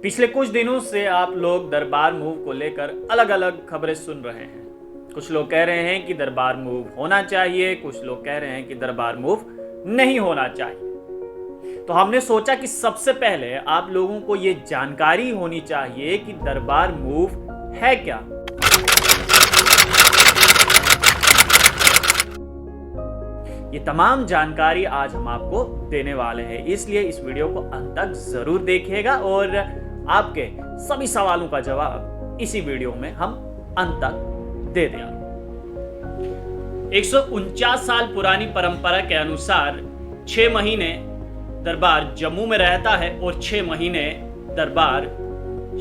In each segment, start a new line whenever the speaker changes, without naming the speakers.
पिछले कुछ दिनों से आप लोग दरबार मूव को लेकर अलग अलग खबरें सुन रहे हैं। कुछ लोग कह रहे हैं कि दरबार मूव होना चाहिए, कुछ लोग कह रहे हैं कि दरबार मूव नहीं होना चाहिए। तो हमने सोचा कि सबसे पहले आप लोगों को ये जानकारी होनी चाहिए कि दरबार मूव है क्या। ये तमाम जानकारी आज हम आपको देने वाले हैं, इसलिए इस वीडियो को अंत तक जरूर देखिएगा और आपके सभी सवालों का जवाब इसी वीडियो में हम अंत तक दे देंगे। 149 साल पुरानी परंपरा के अनुसार 6 महीने दरबार जम्मू में रहता है और 6 महीने दरबार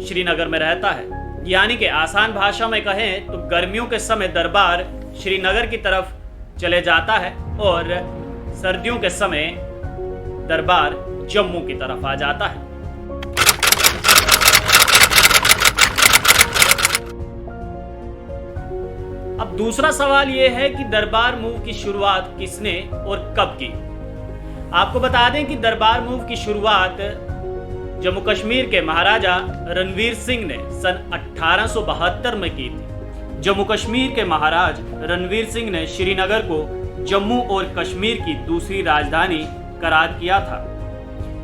श्रीनगर में रहता है। यानी कि आसान भाषा में कहें तो गर्मियों के समय दरबार श्रीनगर की तरफ चले जाता है और सर्दियों के समय दरबार जम्मू की तरफ आ जाता है। अब दूसरा सवाल यह है कि दरबार मूव की शुरुआत किसने और कब की। आपको बता दें कि दरबार मूव की शुरुआत जम्मू कश्मीर के महाराजा रणवीर सिंह ने सन 1872 में की थी। जम्मू कश्मीर के महाराज रणवीर सिंह ने श्रीनगर को जम्मू और कश्मीर की दूसरी राजधानी करार किया था।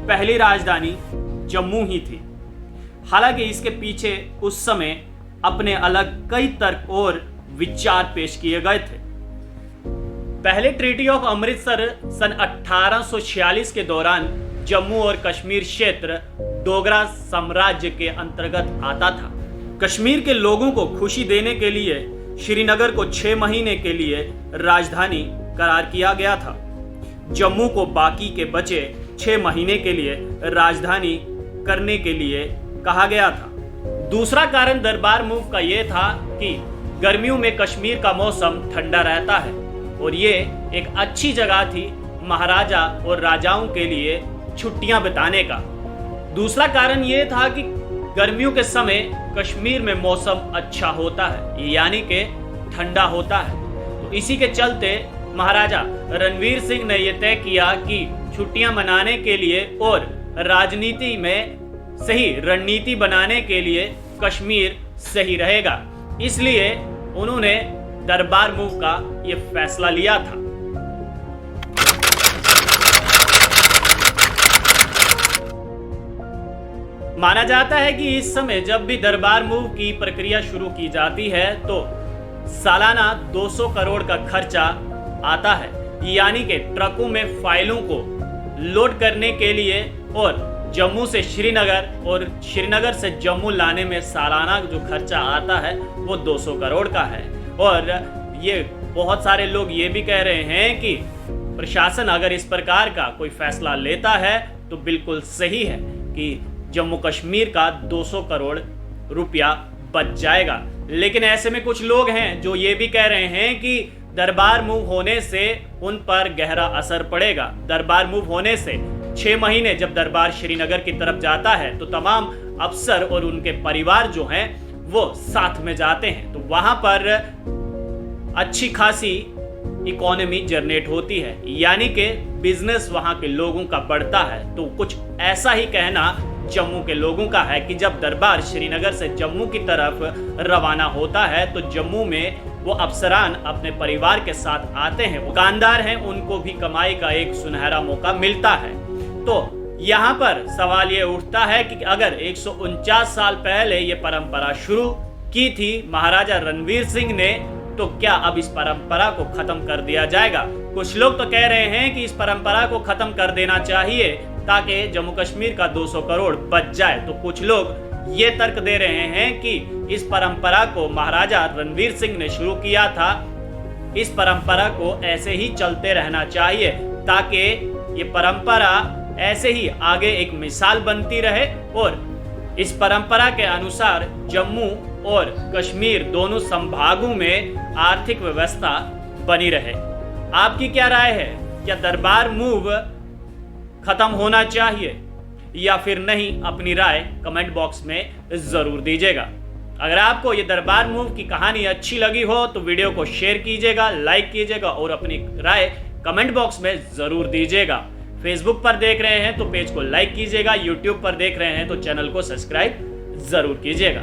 पहली राजधानी जम्मू ही थी। हालांकि इसके पीछे उस समय अपने अलग कई तर्क और विचार पेश किए गए थे। पहले ट्रीटी ऑफ अमृतसर सन 1846 के दौरान जम्मू और कश्मीर क्षेत्र डोगरा साम्राज्य के अंतर्गत आता था। कश्मीर के लोगों को खुशी देने के लिए श्रीनगर को 6 महीने के लिए राजधानी करार किया गया था। जम्मू को बाकी के बचे 6 महीने के लिए राजधानी करने के लिए कहा गया था। दूसरा कारण दरबार मूव का यह था कि गर्मियों में कश्मीर का मौसम ठंडा रहता है और ये एक अच्छी जगह थी महाराजा और राजाओं के लिए छुट्टियां बिताने का। दूसरा कारण यह था कि गर्मियों के समय कश्मीर में मौसम अच्छा होता है, यानी कि ठंडा होता है। तो इसी के चलते महाराजा रणवीर सिंह ने यह तय किया कि छुट्टियां मनाने के लिए और राजनीति में सही रणनीति बनाने के लिए कश्मीर सही रहेगा। इसलिए उन्होंने दरबार मूव का यह फैसला लिया था। माना जाता है कि इस समय जब भी दरबार मूव की प्रक्रिया शुरू की जाती है तो सालाना 200 करोड़ का खर्चा आता है। यानी कि ट्रकों में फाइलों को लोड करने के लिए और जम्मू से श्रीनगर और श्रीनगर से जम्मू लाने में सालाना जो खर्चा आता है वो 200 करोड़ का है। और ये बहुत सारे लोग ये भी कह रहे हैं कि प्रशासन अगर इस प्रकार का कोई फैसला लेता है तो बिल्कुल सही है कि जम्मू कश्मीर का 200 करोड़ रुपया बच जाएगा। लेकिन ऐसे में कुछ लोग हैं जो ये भी कह रहे हैं कि दरबार मूव होने से उन पर गहरा असर पड़ेगा। दरबार मूव होने से 6 महीने जब दरबार श्रीनगर की तरफ जाता है तो तमाम अफसर और उनके परिवार जो हैं वो साथ में जाते हैं, तो वहां पर अच्छी खासी इकोनॉमी जनरेट होती है, यानी कि बिजनेस वहां के लोगों का बढ़ता है। तो कुछ ऐसा ही कहना जम्मू के लोगों का है कि जब दरबार श्रीनगर से जम्मू की तरफ रवाना होता है तो जम्मू में वो अफसरान अपने परिवार के साथ आते हैं, दुकानदार हैं, उनको भी कमाई का एक सुनहरा मौका मिलता है। तो यहाँ पर सवाल ये उठता है कि अगर 149 साल पहले ये परंपरा शुरू की थी महाराजा रणवीर सिंह ने, तो क्या अब इस परंपरा को खत्म कर दिया जाएगा। कुछ लोग तो कह रहे हैं कि इस परंपरा को खत्म कर देना चाहिए ताकि जम्मू कश्मीर का 200 करोड़ बच जाए। तो कुछ लोग ये तर्क दे रहे हैं कि इस परंपरा को महाराजा रणवीर सिंह ने शुरू किया था, इस परंपरा को ऐसे ही चलते रहना चाहिए ताकि ये परंपरा ऐसे ही आगे एक मिसाल बनती रहे और इस परंपरा के अनुसार जम्मू और कश्मीर दोनों संभागों में आर्थिक व्यवस्था बनी रहे। आपकी क्या राय है? क्या दरबार मूव खत्म होना चाहिए या फिर नहीं? अपनी राय कमेंट बॉक्स में जरूर दीजिएगा। अगर आपको ये दरबार मूव की कहानी अच्छी लगी हो तो वीडियो को शेयर कीजिएगा, लाइक कीजिएगा और अपनी राय कमेंट बॉक्स में जरूर दीजिएगा। फेसबुक पर देख रहे हैं तो पेज को लाइक कीजिएगा, यूट्यूब पर देख रहे हैं तो चैनल को सब्सक्राइब जरूर कीजिएगा।